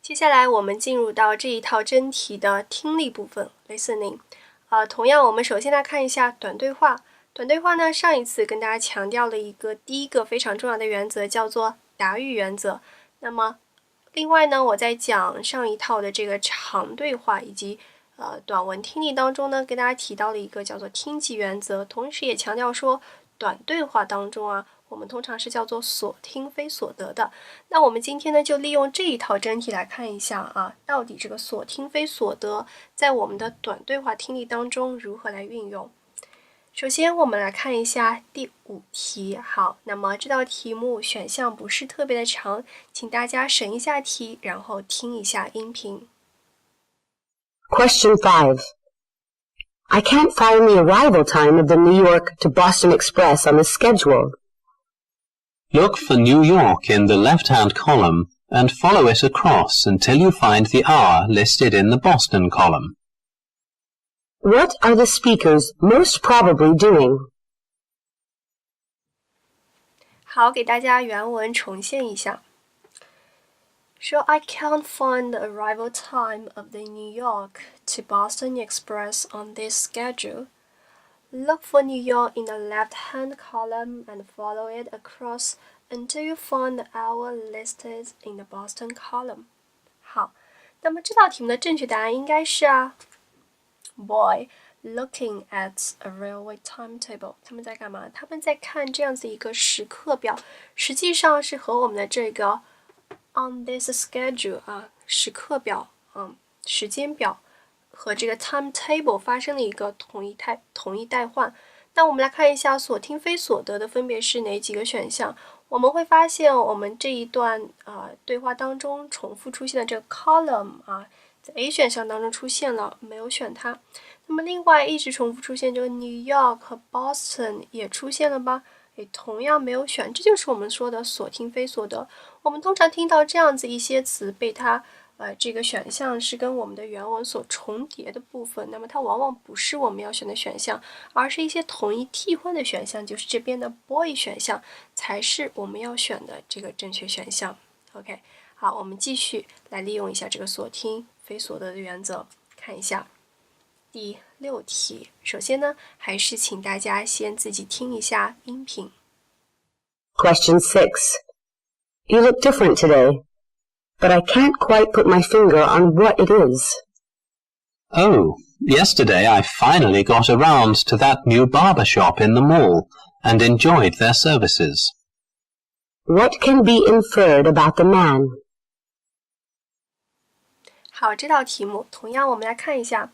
接下来我们进入到这一套真题的听力部分 listening。同样我们首先来看一下短对话。短对话呢，上一次跟大家强调了第一个非常重要的原则，叫做答语原则。那么另外呢，我在讲上一套的这个长对话以及短文听力当中呢，跟大家提到了一个叫做听级原则，同时也强调说短对话当中啊，我们通常是叫做所听非所得的。那我们今天呢，就利用这一套真题来看一下啊，到底这个所听非所得在我们的短对话听力当中如何来运用。首先我们来看一下第5题。好，那么这道题目选项不是特别的长，请大家审一下题，然后听一下音频。Question 5. I can't find the arrival time of the New York to Boston Express on the schedule. Look for New York in the left-hand column and follow it across until you find the hour listed in the Boston column. What are the speakers most probably doing? 好，给大家原文重现一下。说 I can't find the arrival time of the New York to Boston Express on this schedule. Look for New York in the left-hand column and follow it across until you find the hour listed in the Boston column. 好，那么这道题目的正确答案应该是Boy looking at a railway timetable. 他们在干嘛？他们在看这样子一个时刻表，实际上是和我们的这个 on this schedule 时刻表时间表和这个 timetable 发生了一个同一代换。那我们来看一下所听非所得的分别是哪几个选项。我们会发现我们这一段对话当中重复出现的这个 column 在 A 选项当中出现了，没有选它。那么另外一直重复出现这个 New York 和 Boston 也出现了吧，也同样没有选。这就是我们说的所听非所得。我们通常听到这样子一些词被它这个选项是跟我们的原文所重叠的部分，那么它往往不是我们要选的选项，而是一些同义替换的选项，就是这边的 boy 选项才是我们要选的这个正确选项。OK， 好，我们继续来利用一下这个所听非所得的原则，看一下第6题。首先呢，还是请大家先自己听一下音频。Question 6. You look different today, but I can't quite put my finger on what it is. Oh, yesterday I finally got around to that new barber shop in the mall and enjoyed their services. What can be inferred about the man? 好，这道题目同样我们来看一下。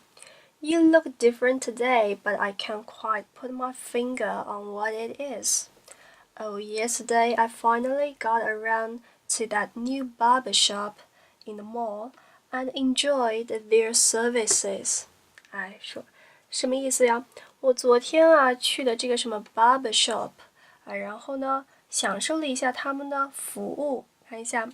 You look different today, but I can't quite put my finger on what it is. Oh, yesterday I finally got around to that new barber shop in the mall and enjoyed their services. 说什么意思呀？我昨天去的这个什么 barber shop 然后呢享受了一下他们的服务。看一下，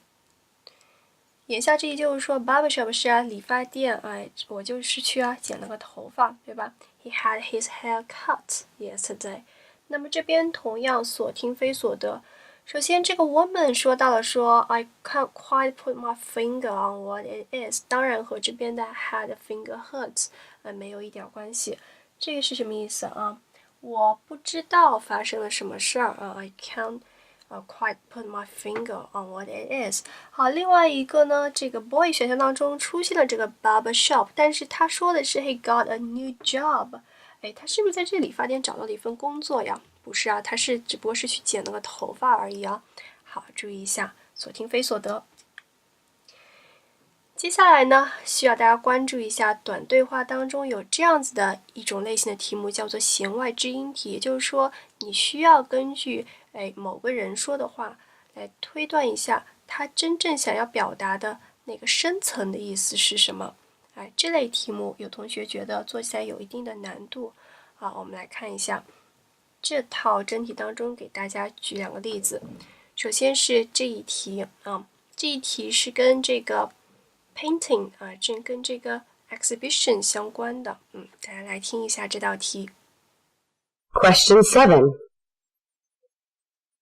言下之意就是说 barber shop 是理发店，我就是去剪了个头发，对吧？ He had his hair cut yesterday. 那么这边同样所听非所得。首先这个 woman 说到了说 I can't quite put my finger on what it is， 当然和这边的 had finger hurts 没有一点关系。这个是什么意思我不知道发生了什么事儿I can't quite put my finger on what it is。 好，另外一个呢，这个 boy 选项当中出现了这个 barber shop， 但是他说的是 he got a new job。他是不是在这理发店找到了一份工作呀？不是他只不过是去剪了个头发而已好，注意一下所听非所得。接下来呢，需要大家关注一下短对话当中有这样子的一种类型的题目，叫做弦外之音题，也就是说你需要根据某个人说的话来推断一下他真正想要表达的那个深层的意思是什么。这类题目有同学觉得做起来有一定的难度我们来看一下这套真题当中给大家举2个例子。首先是这一题这一题是跟这个 painting 跟这个 exhibition 相关的大家来听一下这道题。 Question 7.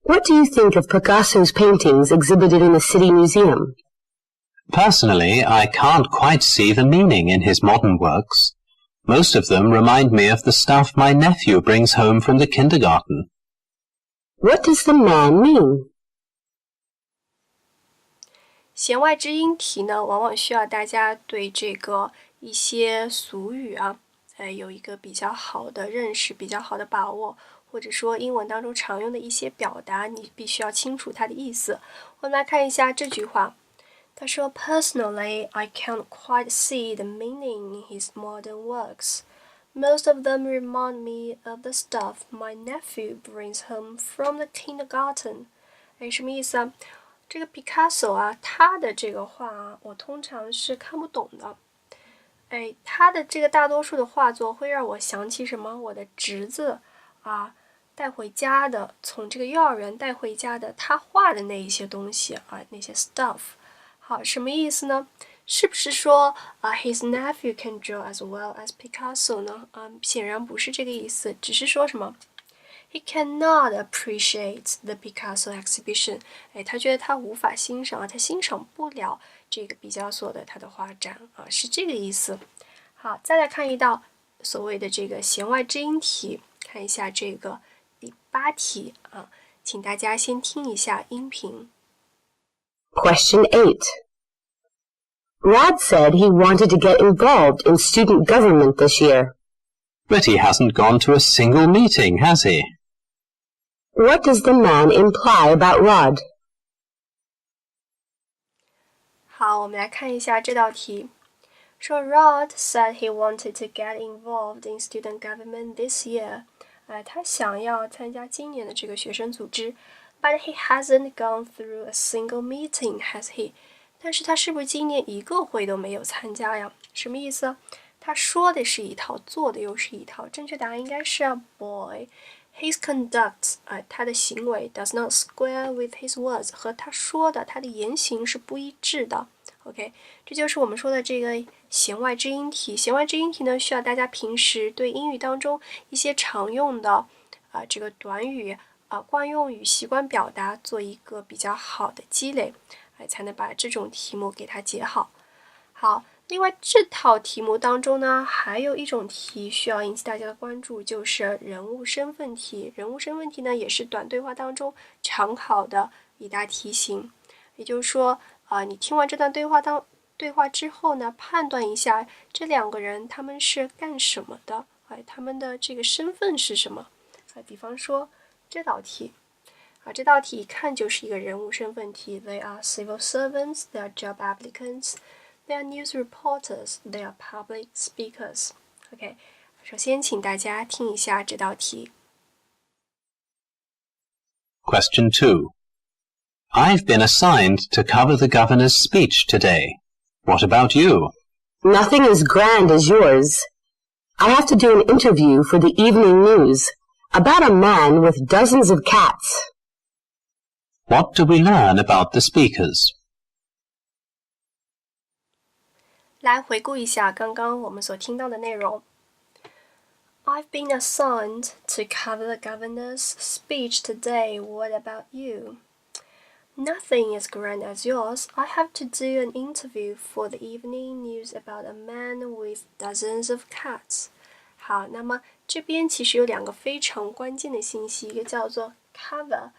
What do you think of Picasso's paintings exhibited in the City Museum? Personally, I can't quite see the meaning in his modern works. Most of them remind me of the stuff my nephew brings home from the kindergarten. What does the man mean? 弦外之音题呢，往往需要大家对这个一些俗语啊，有一个比较好的认识，比较好的把握，或者说英文当中常用的一些表达，你必须要清楚它的意思。我们来看一下这句话，他说 Personally, I can't quite see the meaning in his modern works. Most of them remind me of the stuff my nephew brings home from the kindergarten. 什么意思啊？这个 Picasso 啊，他的这个画啊，我通常是看不懂的。他的这个大多数的画作会让我想起什么？我的侄子啊，带回家的，从这个幼儿园带回家的，他画的那一些东西啊，那些 stuff。好，什么意思呢？是不是说his nephew can draw as well as Picasso 呢？显然不是这个意思，只是说什么？He cannot appreciate the Picasso exhibition. 他觉得他无法欣赏，他欣赏不了这个毕加索的他的画展啊，是这个意思。好，再来看一道所谓的这个弦外之音题，看一下这个第8题啊，请大家先听一下音频。Question 8. Rod said he wanted to get involved in student government this year. But he hasn't gone to a single meeting, has he? What does the man imply about Rod? 好，我们来看一下这道题。说 Rod said he wanted to get involved in student government this year. 他想要参加今年的这个学生组织 ，but he hasn't gone through a single meeting, has he? 但是他是不是今年一个会都没有参加呀？什么意思？他说的是一套，做的又是一套。正确答案应该是His conduct, 他的行为 does not square with his words, 和他说的，他的言行是不一致的。OK， 这就是我们说的这个弦外之音题。弦外之音题呢，需要大家平时对英语当中一些常用的这个短语惯用语、习惯表达做一个比较好的积累，才能把这种题目给它解好。好。另外这套题目当中呢，还有一种题需要引起大家的关注，就是人物身份题。人物身份题呢，也是短对话当中常考的一大题型。也就是说，你听完这段对话之后呢，判断一下这两个人他们是干什么的，他们的这个身份是什么？比方说这道题。这道题一看就是一个人物身份题。They are civil servants, they are job applicants.They are news reporters. They are public speakers. OK， 首先请大家听一下这道题。Question 2. I've been assigned to cover the governor's speech today. What about you? Nothing as grand as yours. I have to do an interview for the evening news about a man with dozens of cats. What do we learn about the speakers?来回顾一下刚刚我们所听到的内容。I've been assigned to cover the governor's speech today. What about you? Nothing as grand as yours. I have to do an interview for the evening news about a man with dozens of cats. 好，那么这边其实有两个非常关键的信息，一个叫做 cover。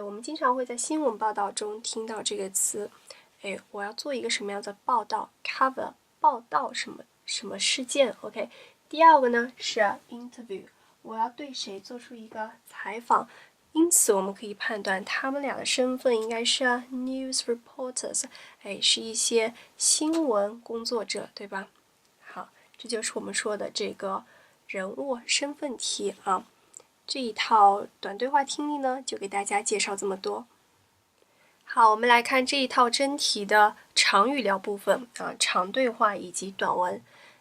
我们经常会在新闻报道中听到这个词。我要做一个什么样的报道 ？cover。报道什么事件 ？OK， 第二个呢是 interview， 我要对谁做出一个采访，因此我们可以判断他们俩的身份应该是news reporters， 是一些新闻工作者，对吧？好，这就是我们说的这个人物身份题啊。这一套短对话听力呢，就给大家介绍这么多。好，我们来看这一套真题的长语聊部分长对话以及短文。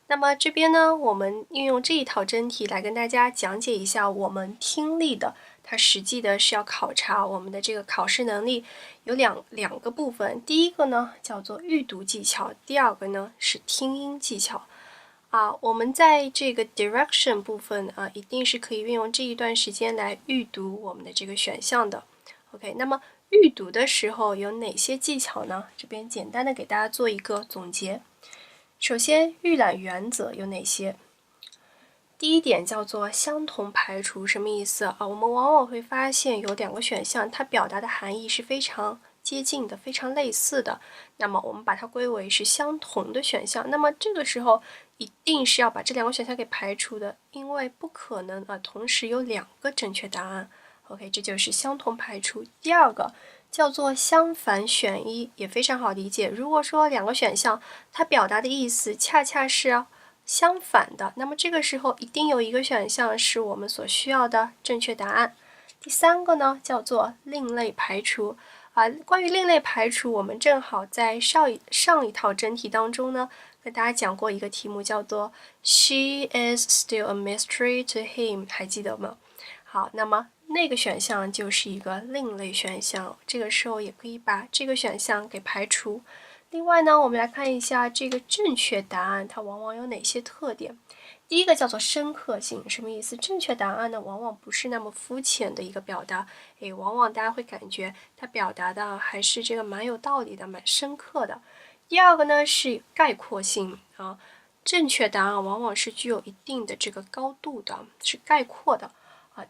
那么这边呢，我们运用这一套真题来跟大家讲解一下我们听力的，它实际的是要考察我们的这个考试能力，有两个部分。第一个呢叫做预读技巧，第二个呢是听音技巧。我们在这个 direction 部分一定是可以运用这一段时间来预读我们的这个选项的。OK， 那么预读的时候有哪些技巧呢？这边简单的给大家做一个总结。首先，预览原则有哪些？第一点叫做相同排除，什么意思啊？我们往往会发现有2个选项，它表达的含义是非常接近的，非常类似的。那么我们把它归为是相同的选项。那么这个时候一定是要把这2个选项给排除的，因为不可能同时有2个正确答案。OK， 这就是相同排除。第二个叫做相反选一，也非常好理解。如果说2个选项它表达的意思恰恰是相反的，那么这个时候一定有一个选项是我们所需要的正确答案。第3个呢叫做另类排除关于另类排除，我们正好在上一套真题当中呢跟大家讲过一个题目，叫做 She is still a mystery to him， 还记得吗？好，那么那个选项就是一个另类选项，这个时候也可以把这个选项给排除。另外呢，我们来看一下这个正确答案，它往往有哪些特点。第一个叫做深刻性，什么意思？正确答案呢，往往不是那么肤浅的一个表达，往往大家会感觉它表达的还是这个蛮有道理的，蛮深刻的。第二个呢是概括性正确答案往往是具有一定的这个高度的，是概括的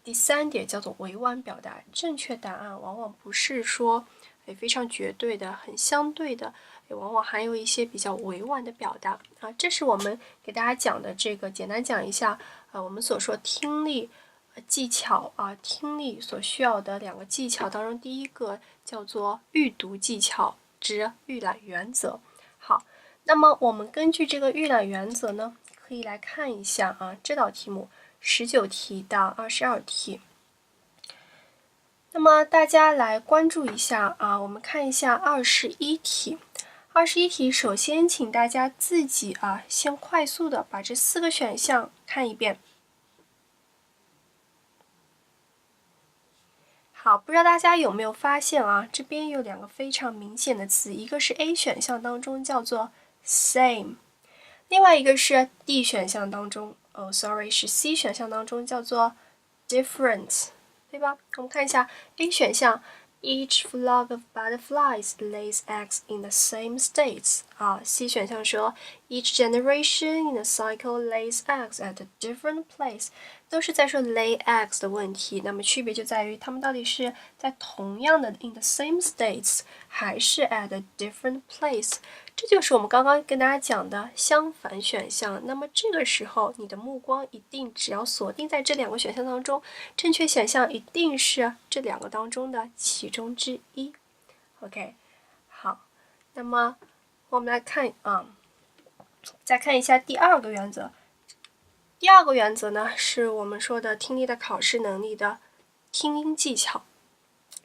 第3点叫做委婉表达，正确答案往往不是说非常绝对的，很相对的，往往还有一些比较委婉的表达这是我们给大家讲的这个，简单讲一下我们所说听力技巧听力所需要的2个技巧当中，第一个叫做预读技巧之预览原则。好，那么我们根据这个预览原则呢，可以来看一下这道题目19题到22题。那么大家来关注一下我们看一下21题。21题首先请大家自己先快速的把这4个选项看一遍。好，不知道大家有没有发现这边有2个非常明显的词，一个是 A 选项当中叫做 same， 另外一个是 D 选项当中是 C 选项当中叫做 different， 对吧？我们看一下 A 选项 Each flock of butterflies lays eggs in the same states C 选项说 Each generation in a cycle lays eggs at a different place， 都是在说 lay eggs 的问题，那么区别就在于它们到底是在同样的 in the same states 还是 at a different place， 这就是我们刚刚跟大家讲的相反选项。那么这个时候你的目光一定只要锁定在这2个选项当中，正确选项一定是这2个当中的其中之一。 OK， 好，那么我们来看再看一下第2个原则。第2个原则呢，是我们说的听力的考试能力的听音技巧。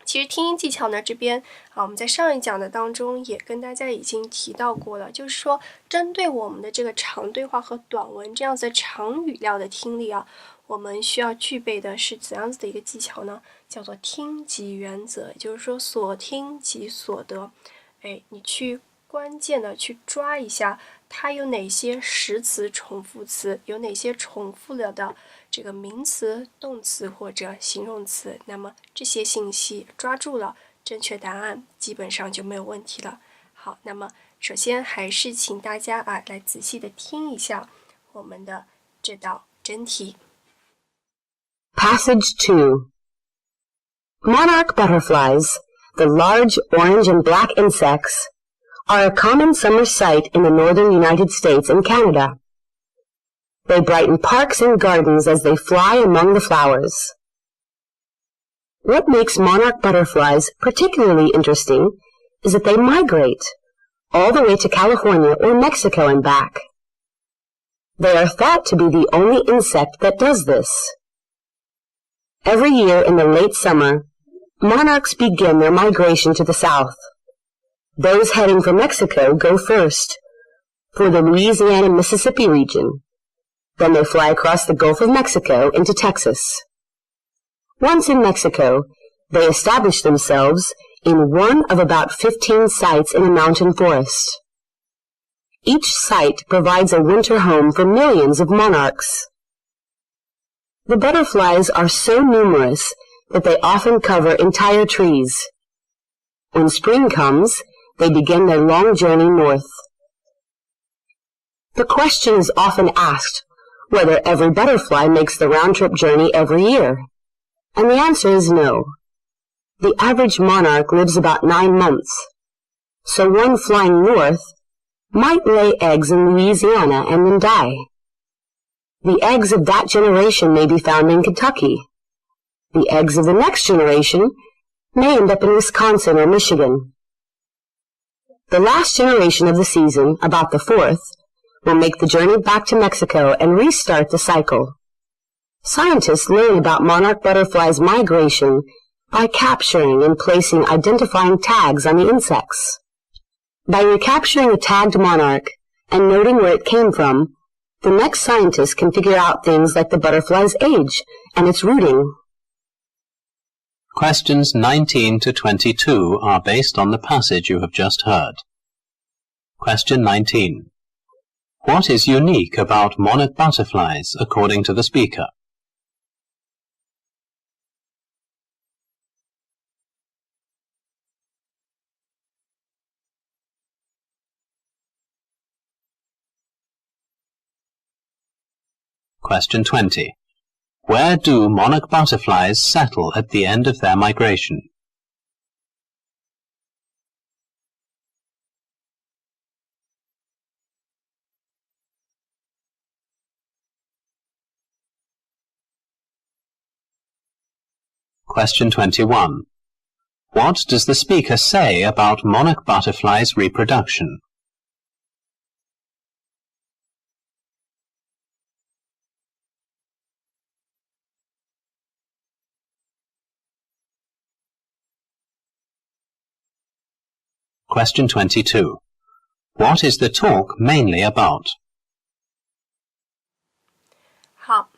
其实听音技巧呢，这边我们在上一讲的当中也跟大家已经提到过了，就是说针对我们的这个长对话和短文这样子的长语料的听力我们需要具备的是怎样子的一个技巧呢？叫做听即原则，也就是说所听即所得。你去关键的去抓一下它有哪些实词重复词，有哪些重复了的这个名词、动词或者形容词，那么这些信息抓住了，正确答案基本上就没有问题了。好，那么首先还是请大家来仔细的听一下我们的这道真题。Passage 2. Monarch butterflies, the large orange and black insects, are a common summer sight in the northern United States and Canada. They brighten parks and gardens as they fly among the flowers. What makes monarch butterflies particularly interesting is that they migrate all the way to California or Mexico and back. They are thought to be the only insect that does this. Every year in the late summer, monarchs begin their migration to the south. Those heading for Mexico go first, for the Louisiana-Mississippi region. Then they fly across the Gulf of Mexico into Texas. Once in Mexico, they establish themselves in one of about 15 sites in a mountain forest. Each site provides a winter home for millions of monarchs. The butterflies are so numerous that they often cover entire trees. When spring comes, they begin their long journey north. The question is often asked whether every butterfly makes the round-trip journey every year, and the answer is no. The average monarch lives about 9 months, so one flying north might lay eggs in Louisiana and then die. The eggs of that generation may be found in Kentucky. The eggs of the next generation may end up in Wisconsin or Michigan. The last generation of the season, about the 4th, will make the journey back to Mexico and restart the cycle. Scientists learn about monarch butterflies' migration by capturing and placing identifying tags on the insects. By recapturing a tagged monarch and noting where it came from, the next scientist can figure out things like the butterfly's age and its routing. Questions 19 to 22 are based on the passage you have just heard. Question 19. What is unique about monarch butterflies according to the speaker? Question 20. Where do monarch butterflies settle at the end of their migration? Question 21. What does the speaker say about monarch butterflies' reproduction? Question 22. What is the talk mainly about? 好，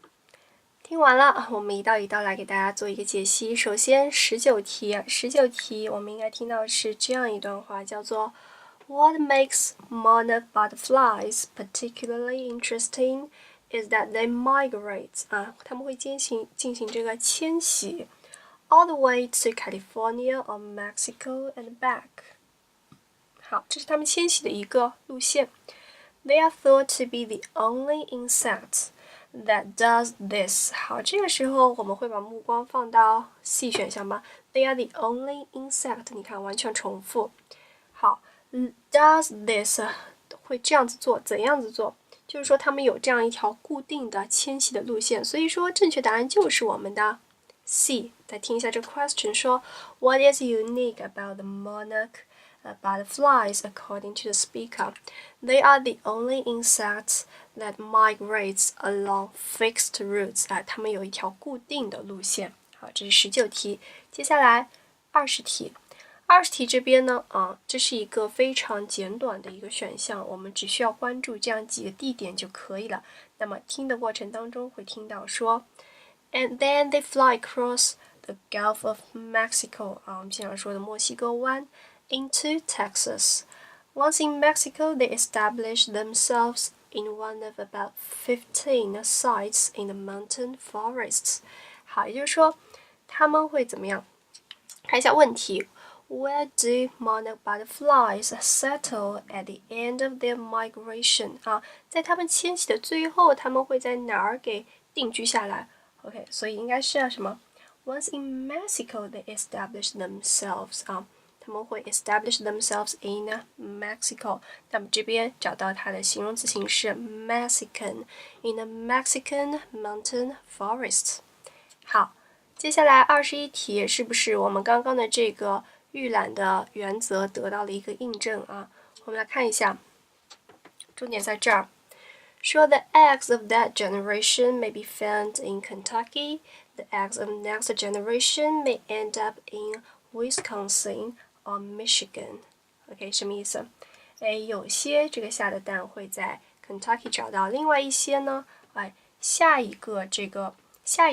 听完了，我们一道一道来给大家做一个解析。首先19题我们应该听到是这样一段话，叫做 What makes monarch butterflies particularly interesting is that they migrate 他们会进行这个迁徙 all the way to California or Mexico and back。好，这是他们迁徙的一个路线。They are thought to be the only insect that does this。好，这个时候我们会把目光放到 C 选项吧。They are the only insect， 你看完全重复。好 ，does this 会这样子做，怎样子做？就是说他们有这样一条固定的迁徙的路线，所以说正确答案就是我们的 C。再听一下这个 question 说 What is unique about the monarch butterflies according to the speaker? They are the only insects that migrates along fixed routes. 它们有一条固定的路线。好，这是19题。接下来20题。20题这边呢，这是一个非常简短的一个选项，我们只需要关注这样几个地点就可以了。那么听的过程当中会听到说 ，And then they fly across the Gulf of Mexico 我们经常说的墨西哥湾 into Texas. Once in Mexico, they established themselves in one of about 15 sites in the mountain forests. 好，也就是说他们会怎么样？看一下问题。Where do monarch butterflies settle at the end of their migration? 在他们迁徙的最后，他们会在哪儿给定居下来 ？OK， 所以应该是什么 ？Once in Mexico, they established themselves. 他们会 establish themselves in Mexico. 那么这边找到它的形容词形式 Mexican in a Mexican mountain forest. 好，接下来21题是不是我们刚刚的这个预览的原则得到了一个印证啊？我们来看一下，重点在这儿，说 the eggs of that generation may be found in Kentucky. The eggs of next generation may end up in Wisconsin or Michigan. OK， 什么意思？有些这个下的蛋会在 Kentucky 找到，另外一些呢，下一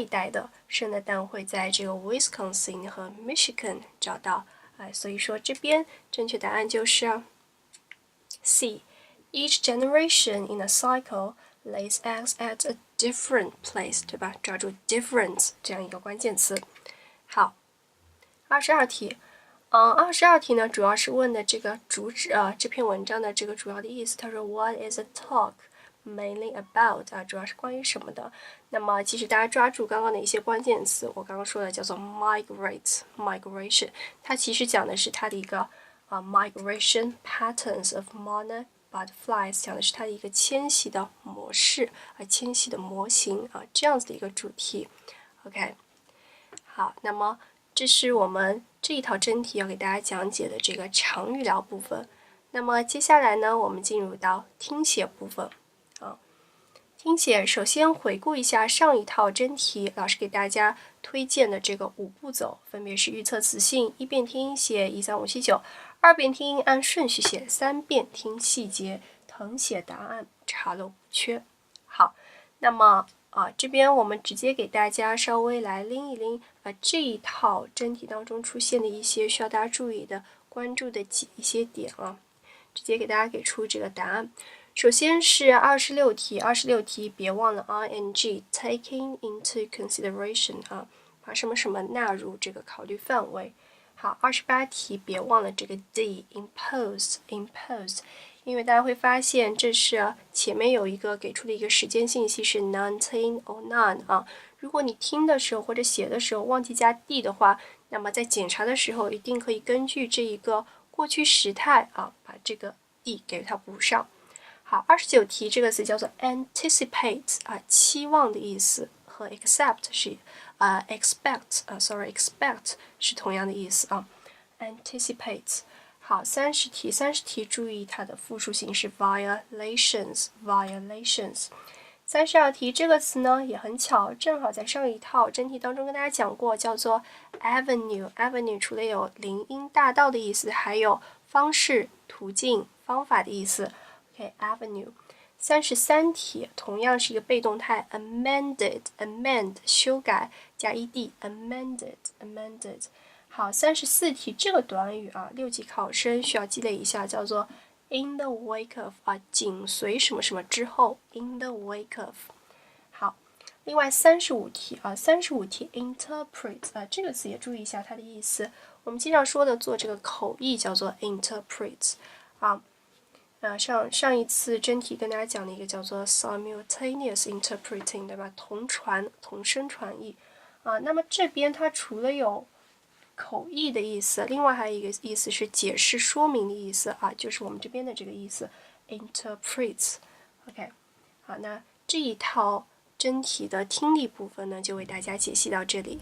代的生的蛋会在这个 Wisconsin 和 Michigan 找到。所以说这边正确答案就是 C. Each generation in a cycle lays eggs at a different place， 对吧？抓住 different 这样一个关键词。好，22题。22题呢，主要是问的这个这篇文章的这个主要的意思。他说 What is a talk mainly about 主要是关于什么的？那么其实大家抓住刚刚的一些关键词，我刚刚说的叫做 migration， 它其实讲的是它的一个migration patterns of monarch butterflies， 讲的是它的一个迁徙的模式迁徙的模型这样子的一个主题。OK， 好，那么这是我们这一套真题要给大家讲解的这个长语聊部分。那么接下来呢，我们进入到听写部分听写，首先回顾一下上一套真题，老师给大家推荐的这个5步骤，分别是预测词性、1遍听写1、3、5、7、9， 2遍听按顺序写，3遍听细节，誊写答案，查漏补缺。好，那么这边我们直接给大家稍微来拎一拎这一套真题当中出现的一些需要大家注意的、关注的一些点直接给大家给出这个答案。首先是26题，别忘了 ing taking into consideration 把什么什么纳入这个考虑范围。好，28题别忘了这个 d impose， 因为大家会发现这是前面有一个给出的一个时间信息是 1909如果你听的时候或者写的时候忘记加 d 的话，那么在检查的时候一定可以根据这一个过去时态把这个 d 给它补上。好，29题这个词叫做 anticipate 期望的意思，和 expect 是expect 是同样的意思anticipate。好，30题注意它的复数形式 violations。32题这个词呢也很巧，正好在上一套真题当中跟大家讲过，叫做 avenue 除了有林荫大道的意思，还有方式、途径、方法的意思。avenue。 33题同样是一个被动态 amend 修改加 ed amended。 好，34题这个短语6级考生需要积累一下，叫做 in the wake of 紧随什么什么之后 in the wake of。 好，另外35题interpret 这个词也注意一下它的意思，我们经常说的做这个口译叫做 interpret上一次真题跟大家讲的一个叫做 simultaneous interpreting， 对吧？同声传译那么这边它除了有口译的意思，另外还有一个意思是解释说明的意思就是我们这边的这个意思 interprets。 OK， 好，那这一套真题的听力部分呢就为大家解析到这里。